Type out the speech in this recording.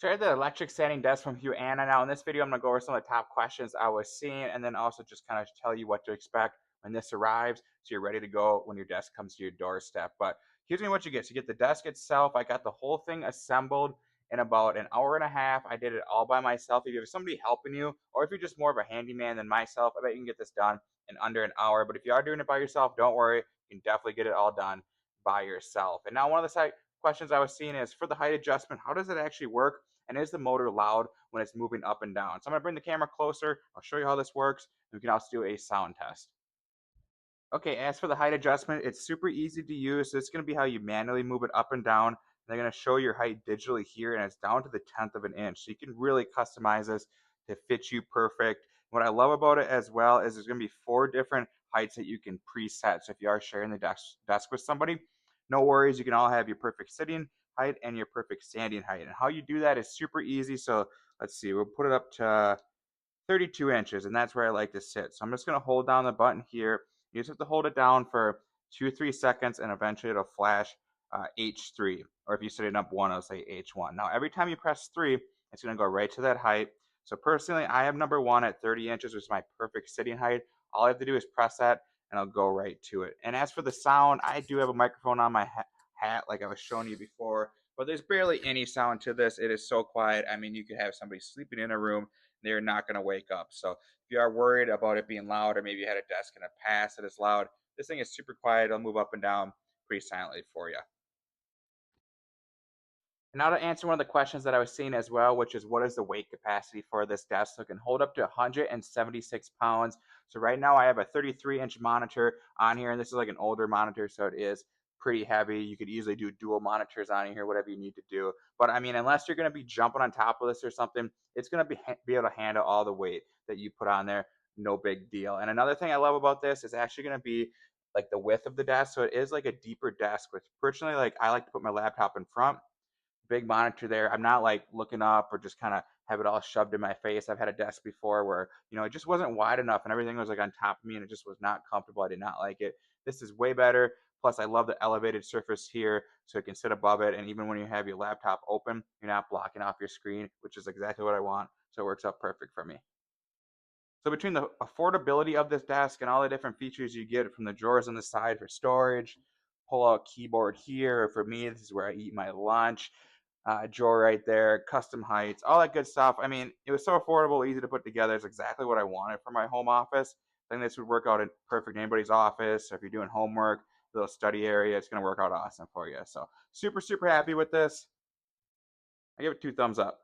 So I had the electric sanding desk from HUANO. Now in this video, I'm going to go over some of the top questions I was seeing and then also just kind of tell you what to expect when this arrives so you're ready to go when your desk comes to your doorstep. But here's what you get. So you get the desk itself. I got the whole thing assembled in about an hour and a half. I did it all by myself. If you have somebody helping you or if you're just more of a handyman than myself, I bet you can get this done in under an hour. But if you are doing it by yourself, don't worry. You can definitely get it all done by yourself. And now one of the side questions I was seeing is for the height adjustment, how does it actually work? And is the motor loud when it's moving up and down? So I'm going to bring the camera closer. I'll show you how this works. And we can also do a sound test. Okay, as for the height adjustment, it's super easy to use. So it's going to be how you manually move it up and down. They're going to show your height digitally here, and it's down to the 10th of an inch. So you can really customize this to fit you perfect. What I love about it as well is there's going to be 4 different heights that you can preset. So if you are sharing the desk with somebody, no worries. You can all have your perfect sitting height and your perfect standing height. And how you do that is super easy. So let's see, we'll put it up to 32 inches, and that's where I like to sit. So I'm just going to hold down the button here. You just have to hold it down for 2-3 seconds, and eventually it'll flash H3. Or if you set it up 1, it'll say H1. Now, every time you press 3, it's going to go right to that height. So personally, I have number 1 at 30 inches, which is my perfect sitting height. All I have to do is press that, and I'll go right to it. And as for the sound, I do have a microphone on my hat, like I was showing you before. But there's barely any sound to this. It is so quiet. I mean, you could have somebody sleeping in a room, they're not going to wake up. So if you are worried about it being loud, or maybe you had a desk in the past that is loud, this thing is super quiet. It'll move up and down pretty silently for you. And now to answer one of the questions that I was seeing as well, which is what is the weight capacity for this desk? So it can hold up to 176 pounds. So right now I have a 33-inch monitor on here, and this is like an older monitor, so it is pretty heavy. You could easily do dual monitors on here, whatever you need to do. But I mean, unless you're going to be jumping on top of this or something, it's going to be able to handle all the weight that you put on there. No big deal. And another thing I love about this is actually going to be like the width of the desk. So it is like a deeper desk, which personally, like I like to put my laptop in front, big monitor there. I'm not like looking up or just kind of have it all shoved in my face. I've had a desk before where, it just wasn't wide enough and everything was like on top of me and it just was not comfortable. I did not like it. This is way better. Plus, I love the elevated surface here so it can sit above it. And even when you have your laptop open, you're not blocking off your screen, which is exactly what I want. So it works out perfect for me. So between the affordability of this desk and all the different features you get from the drawers on the side for storage, pull out keyboard here. For me, this is where I eat my lunch. Drawer right there, custom heights, all that good stuff. I mean, it was so affordable, easy to put together. It's exactly what I wanted for my home office. I think this would work out perfect in anybody's office. So if you're doing homework, little study area, it's going to work out awesome for you. So super, super happy with this. I give it 2 thumbs up.